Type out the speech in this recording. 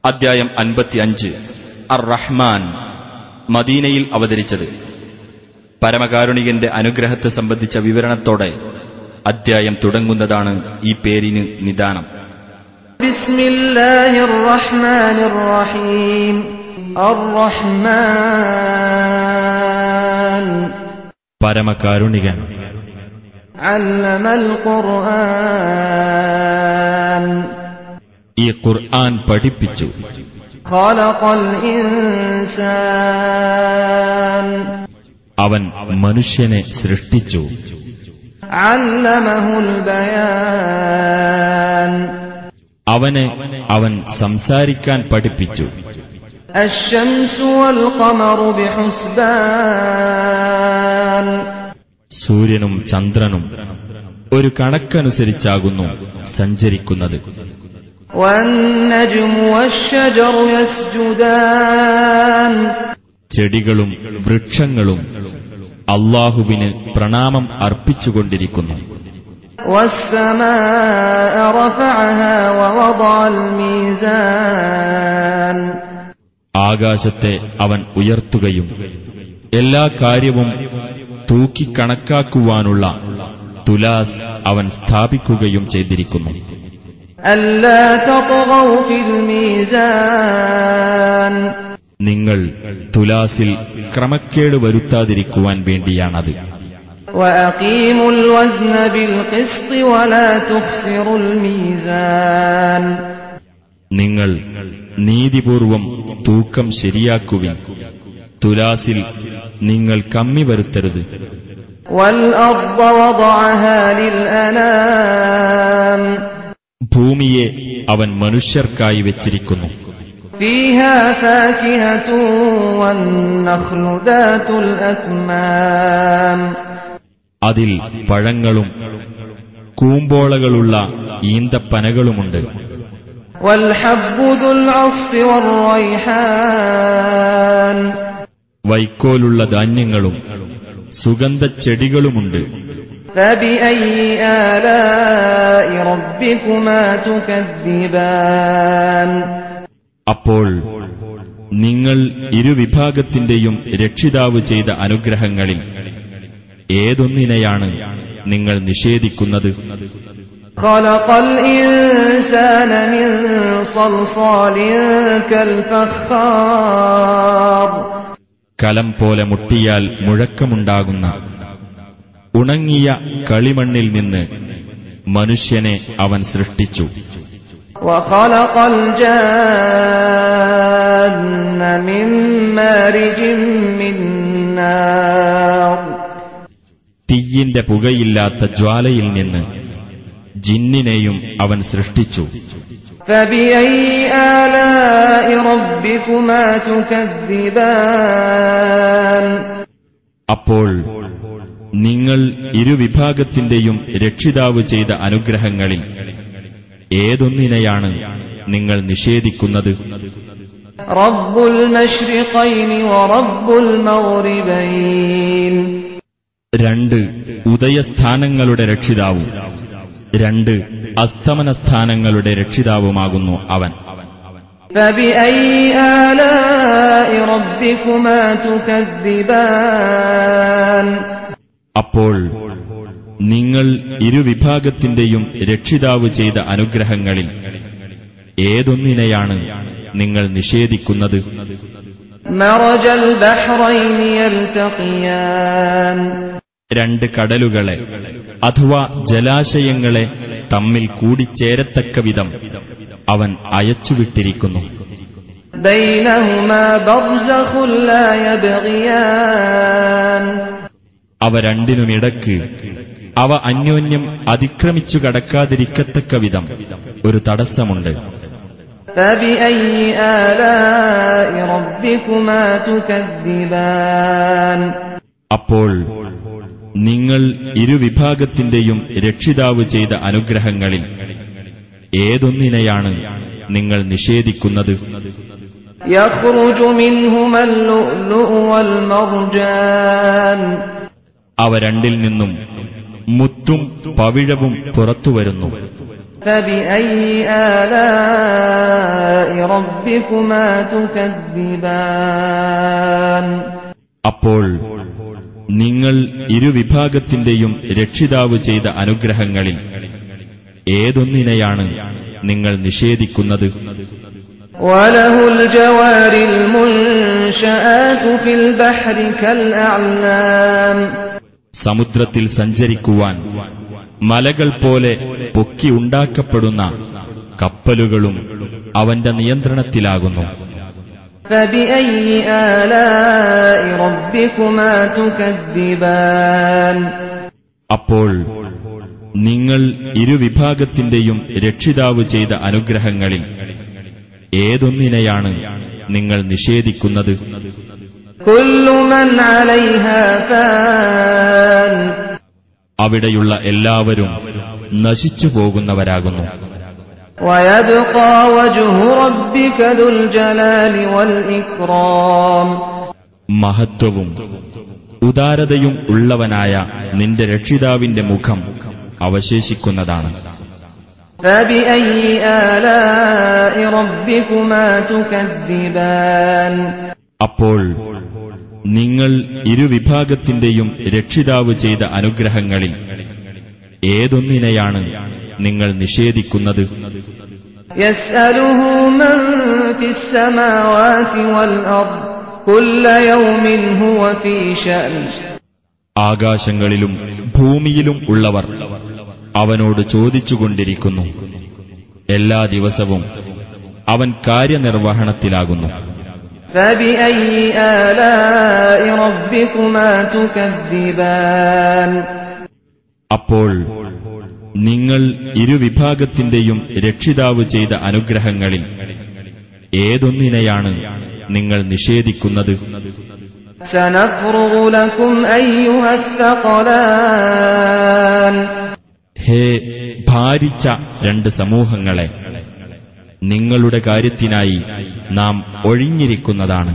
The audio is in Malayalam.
അദ്ധ്യായം 55 അർ-റഹ്മാൻ മദീനയിൽ അവതരിച്ചത്. പരമകാരുണികന്റെ അനുഗ്രഹത്തെ സംബന്ധിച്ച വിവരണത്തോടെ അദ്ധ്യായം തുടങ്ങുന്നതാണ് ഈ പേരിന് നിദാനം. ബിസ്മില്ലാഹിർ റഹ്മാനിർ റഹീം. അർ-റഹ്മാൻ പരമകാരുണികൻ. അല്ലമൽ ഖുർആൻ ഈ ഖുർആൻ പഠിപ്പിച്ചു. ഖലഖൽ ഇൻസാൻ അവൻ മനുഷ്യനെ സൃഷ്ടിച്ചു. അല്ലമഹുൽ ബയാൻ അവനെ അവൻ സംസാരിക്കാൻ പഠിപ്പിച്ചു. അശ്ശംസു വൽ ഖമറു ബിഹുസ്ബാൻ സൂര്യനും ചന്ദ്രനും ഒരു കണക്കനുസരിച്ചാകുന്നു സഞ്ചരിക്കുന്നത്. വന്നജ്മു വശ്ശജറു യസ്ജുദാൻ ചെടികളും വൃക്ഷങ്ങളും അല്ലാഹുവിന് പ്രണാമം അർപ്പിച്ചുകൊണ്ടിരിക്കുന്നു. വസ്സമാഅ റഫഅഹാ വവദഅൽ മീസാൻ ആകാശത്തെ അവൻ ഉയർത്തുകയും എല്ലാ കാര്യവും തൂക്കിക്കണക്കാക്കുവാനുള്ള തുലാസ് അവൻ സ്ഥാപിക്കുകയും ചെയ്തിരിക്കുന്നു. അല്ലാ തത്ഗൗ ഫിൽ മീസാൻ നിങ്ങൾ തുലാസിൽ ക്രമക്കേട് വരുത്താതിരിക്കുവാൻ വേണ്ടിയാണത്. വഅഖീമുൽ വസ്ന ബിൽ ഖിസ്തി വലാ തുഖ്സിറുൽ മീസാൻ നിങ്ങൾ നീതിപൂർവം തൂക്കം ശരിയാക്കുവിൻ. തുലാസിൽ നിങ്ങൾ കമ്മി വരുത്തരുത്. വൽ അർദ വദഅഹാ ലിൽ അനാം ഭൂമിയെ അവൻ മനുഷ്യർക്കായി വെച്ചിരിക്കുന്നു. ഫീഹാ ഫാകിഹതു വന്നഖ്ലു ദാതുൽ അക്മാം അതിൽ പഴങ്ങളും കൂമ്പോളകളുള്ള ഈന്തപ്പനകളുമുണ്ട്. വൽ ഹബ്ബു ദുൽ അസ്ഫി വർ റൈഹാൻ വൈക്കോലുള്ള ധാന്യങ്ങളും സുഗന്ധച്ചെടികളുമുണ്ട്. ഫബിഅയ്യി ആലാഇ റബ്ബികുമാ തുകദ്ദിബാൻ അപ്പോൾ നിങ്ങൾ ഇരുവിഭാഗത്തിന്റെയും രക്ഷിതാവ് ചെയ്ത അനുഗ്രഹങ്ങളിൽ ഏതൊന്നിനെയാണ് നിങ്ങൾ നിഷേധിക്കുന്നത്? ഖലഖൽ ഇൻസാന മിൻ സൽസാലിൻ കൽ ഫഖാർ കലം പോലെ മുട്ടിയാൽ മുഴക്കമുണ്ടാകുന്ന ഉണങ്ങിയ കളിമണ്ണിൽ നിന്ന് മനുഷ്യനെ അവൻ സൃഷ്ടിച്ചു. വഖലഖൽ ജാന്ന മിൻ മാരിജിൻ മിൻ നാർ തീയിന്റെ പുകയില്ലാത്ത ജ്വാലയിൽ നിന്ന് ജിന്നിനെയും അവൻ സൃഷ്ടിച്ചു. ഫബിഅയ്യി ആലാഇ റബ്ബികുമാ തുകദ്ദിബാൻ അപ്പോൾ നിങ്ങൾ ഇരുവിഭാഗത്തിന്റെയും രക്ഷിതാവ് ചെയ്ത അനുഗ്രഹങ്ങളിൽ ഏതൊന്നിനെയാണ് നിങ്ങൾ നിഷേധിക്കുന്നത്? റബ്ബുൽ മശ്രിഖൈനി വറബ്ബുൽ മഗ്രിബൈൻ രണ്ട് ഉദയസ്ഥാനങ്ങളുടെ രക്ഷിതാവും രണ്ട് അസ്തമനസ്ഥാനങ്ങളുടെ രക്ഷിതാവുമാകുന്നു അവൻ. ഫബിഅയ്യി ആലാഇ റബ്ബികുമാ തുകദ്ദിബാൻ അപ്പോൾ നിങ്ങൾ ഇരുവിഭാഗത്തിന്റെയും രക്ഷിതാവ് ചെയ്ത അനുഗ്രഹങ്ങളിൽ ഏതൊന്നിനെയാണ് നിങ്ങൾ നിഷേധിക്കുന്നത്? മറജൽ ബഹ്റൈനി യൽതഖിയാൻ രണ്ട് കടലുകളെ അഥവാ ജലാശയങ്ങളെ തമ്മിൽ കൂടിച്ചേരത്തക്ക വിധം അവൻ അയച്ചുവിട്ടിരിക്കുന്നു. ബൈനഹുമാ ബർസഖുൻ ലാ യബ്ഗിയാൻ അവ രണ്ടിനുമിടക്ക് അവ അന്യോന്യം അതിക്രമിച്ചു കടക്കാതിരിക്കത്തക്ക വിധം ഒരു തടസ്സമുണ്ട്. ഫബിഅയ്യി ആലാഇ റബ്ബികുമാ തുകദ്ദിബാൻ അപ്പോൾ നിങ്ങൾ ഇരുവിഭാഗത്തിന്റെയും രക്ഷിതാവ് ചെയ്ത അനുഗ്രഹങ്ങളിൽ ഏതൊന്നിനെയാണ് നിങ്ങൾ നിഷേധിക്കുന്നത്? യഖ്റുജു മിൻഹുമൽ ലുഅ്ലുഉ വൽ മർജാൻ അവ രണ്ടിൽ നിന്നും മുത്തും പവിഴവും പുറത്തുവരുന്നു. فبأي آلاء ربكما تكذبان അപ്പോൾ നിങ്ങൾ ഇരുവിഭാഗത്തിന്റെയും രക്ഷിതാവ് ചെയ്ത അനുഗ്രഹങ്ങളിൽ ഏതൊന്നിനെയാണ് നിങ്ങൾ നിഷേധിക്കുന്നത്? وله الجوار المنشآت في البحر كالأعلام സമുദ്രത്തിൽ സഞ്ചരിക്കുവാൻ മലകൾ പോലെ പൊക്കി ഉണ്ടാക്കപ്പെടുന്ന കപ്പലുകളും അവന്റെ നിയന്ത്രണത്തിലാകുന്നു. فبأي آلاء ربكما تكذبان അപ്പോൾ നിങ്ങൾ ഇരുവിഭാഗത്തിന്റെയും രക്ഷിതാവ് ചെയ്ത അനുഗ്രഹങ്ങളിൽ ഏതൊന്നിനെയാണ് നിങ്ങൾ നിഷേധിക്കുന്നത്? كل من عليها فان അവിടെയുള്ള എല്ലാവരും നശിച്ചു പോകുന്നവരാകുന്നു. ويبقى وجه ربك ذو الجلال والإكرام മഹത്വവും ഉദാരതയും ഉള്ളവനായ നിന്റെ രക്ഷിതാവിന്റെ മുഖം അവശേഷിക്കുന്നതാണ്. فبأي آلاء ربكما تكذبان അപ്പോൾ നിങ്ങൾ ഇരുവിഭാഗത്തിന്റെയും രക്ഷിതാവ് ചെയ്ത അനുഗ്രഹങ്ങളിൽ ഏതൊന്നിനെയാണ് നിങ്ങൾ നിഷേധിക്കുന്നത്? يسأله من في السماوات والأرض كل يوم هو في شأن ആകാശങ്ങളിലും ഭൂമിയിലും ഉള്ളവർ അവനോട് ചോദിച്ചുകൊണ്ടിരിക്കുന്നു. എല്ലാ ദിവസവും അവൻ കാര്യനിർവഹണത്തിലാകുന്നു. فبأي آلاء ربكما تكذبان അപ്പോൾ നിങ്ങൾ ഇരുവിഭാഗത്തിന്റെയും രക്ഷിതാവ് ചെയ്ത അനുഗ്രഹങ്ങളിൽ ഏതൊന്നിനെയാണ് നിങ്ങൾ നിഷേധിക്കുന്നത്? سنفرغ لكم أيها الثقلان ഹേ ഭാരിച്ച രണ്ട് സമൂഹങ്ങളെ, നിങ്ങളുടെ കാര്യത്തിനായി നാം ഒഴിഞ്ഞിരിക്കുന്നതാണ്.